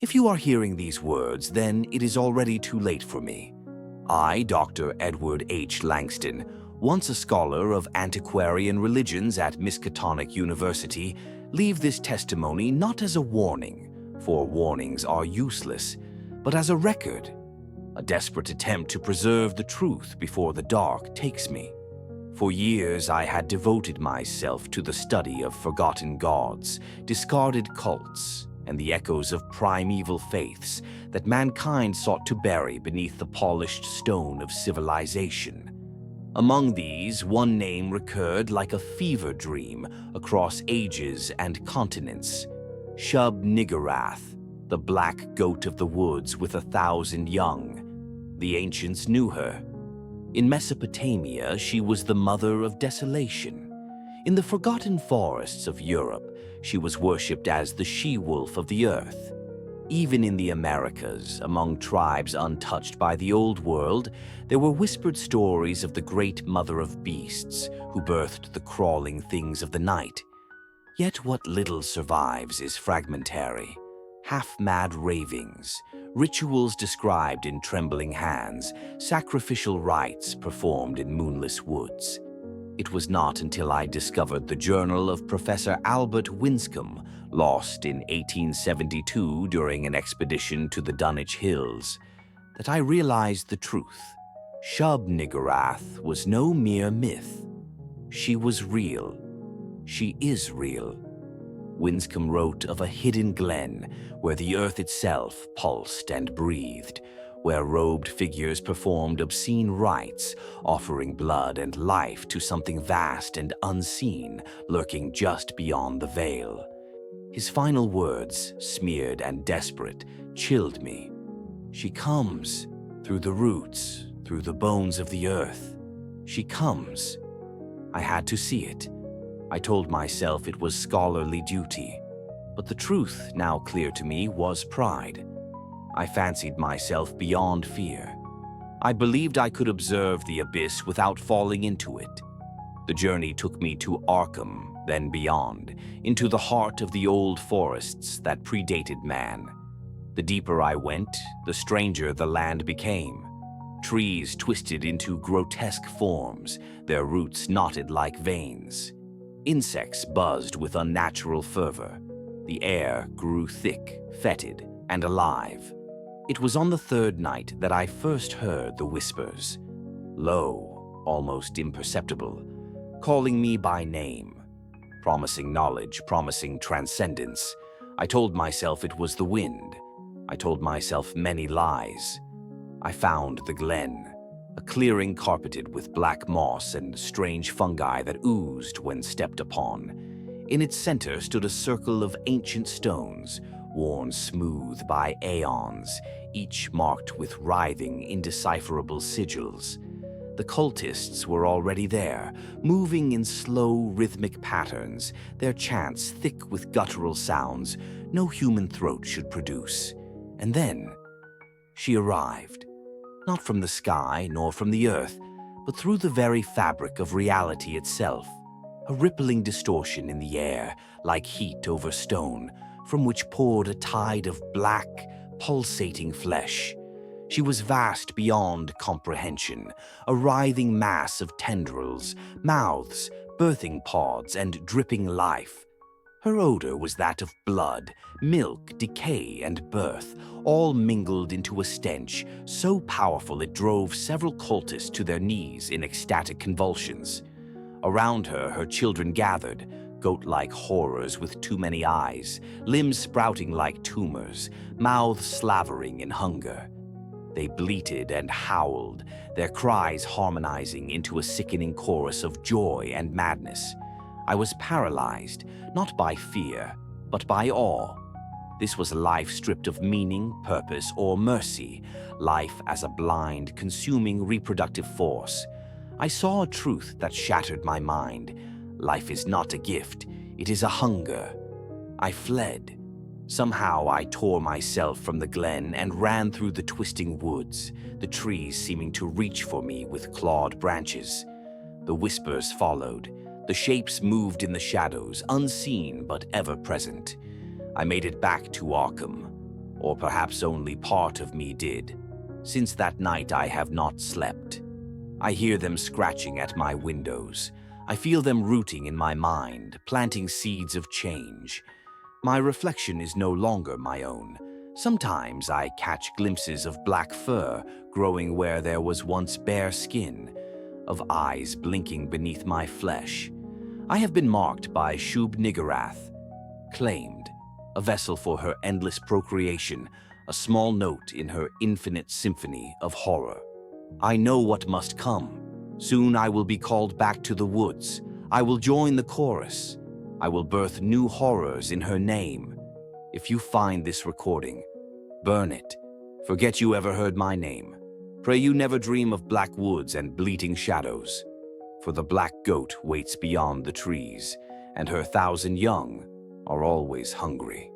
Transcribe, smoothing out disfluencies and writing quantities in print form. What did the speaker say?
If you are hearing these words, then it is already too late for me. I, Dr. Edward H. Langston, once a scholar of antiquarian religions at Miskatonic University, leave this testimony not as a warning, for warnings are useless, but as a record, a desperate attempt to preserve the truth before the dark takes me. For years, I had devoted myself to the study of forgotten gods, discarded cults, and the echoes of primeval faiths that mankind sought to bury beneath the polished stone of civilization. Among these, one name recurred like a fever dream across ages and continents: Shub-Niggurath, the black goat of the woods with 1,000 young. The ancients knew her. In Mesopotamia, she was the mother of desolation. In the forgotten forests of Europe, she was worshipped as the she-wolf of the earth. Even in the Americas, among tribes untouched by the Old World, there were whispered stories of the great mother of beasts who birthed the crawling things of the night. Yet what little survives is fragmentary. Half-mad ravings, rituals described in trembling hands, sacrificial rites performed in moonless woods. It was not until I discovered the journal of Professor Albert Winscombe, lost in 1872 during an expedition to the Dunwich Hills, that I realized the truth. Shub-Niggurath was no mere myth. She was real. She is real. Winscombe wrote of a hidden glen where the earth itself pulsed and breathed, where robed figures performed obscene rites, offering blood and life to something vast and unseen lurking just beyond the veil. His final words, smeared and desperate, chilled me. She comes, through the roots, through the bones of the earth. She comes. I had to see it. I told myself it was scholarly duty, but the truth, now clear to me, was pride. I fancied myself beyond fear. I believed I could observe the abyss without falling into it. The journey took me to Arkham, then beyond, into the heart of the old forests that predated man. The deeper I went, the stranger the land became. Trees twisted into grotesque forms, their roots knotted like veins. Insects buzzed with unnatural fervor. The air grew thick, fetid, and alive. It was on the third night that I first heard the whispers, low, almost imperceptible, calling me by name, promising knowledge, promising transcendence. I told myself it was the wind. I told myself many lies. I found the glen, a clearing carpeted with black moss and strange fungi that oozed when stepped upon. In its center stood a circle of ancient stones, worn smooth by aeons, each marked with writhing, indecipherable sigils. The cultists were already there, moving in slow, rhythmic patterns, their chants thick with guttural sounds no human throat should produce. And then she arrived. Not from the sky, nor from the earth, but through the very fabric of reality itself, a rippling distortion in the air, like heat over stone, from which poured a tide of black, pulsating flesh. She was vast beyond comprehension, a writhing mass of tendrils, mouths, birthing pods, and dripping life. Her odor was that of blood, milk, decay, and birth, all mingled into a stench so powerful it drove several cultists to their knees in ecstatic convulsions. Around her, her children gathered, goat-like horrors with too many eyes, limbs sprouting like tumors, mouths slavering in hunger. They bleated and howled, their cries harmonizing into a sickening chorus of joy and madness. I was paralyzed, not by fear, but by awe. This was a life stripped of meaning, purpose, or mercy, life as a blind, consuming reproductive force. I saw a truth that shattered my mind. Life is not a gift, it is a hunger. I fled. Somehow I tore myself from the glen and ran through the twisting woods, the trees seeming to reach for me with clawed branches. The whispers followed. The shapes moved in the shadows, unseen but ever present. I made it back to Arkham. or perhaps only part of me did. Since that night I have not slept. I hear them scratching at my windows. I feel them rooting in my mind, planting seeds of change. My reflection is no longer my own. Sometimes I catch glimpses of black fur growing where there was once bare skin, of eyes blinking beneath my flesh. I have been marked by Shub-Niggurath, claimed, a vessel for her endless procreation, a small note in her infinite symphony of horror. I know what must come. Soon I will be called back to the woods. I will join the chorus. I will birth new horrors in her name. If you find this recording, burn it. Forget you ever heard my name. Pray you never dream of black woods and bleating shadows. For the black goat waits beyond the trees, and her 1,000 young are always hungry.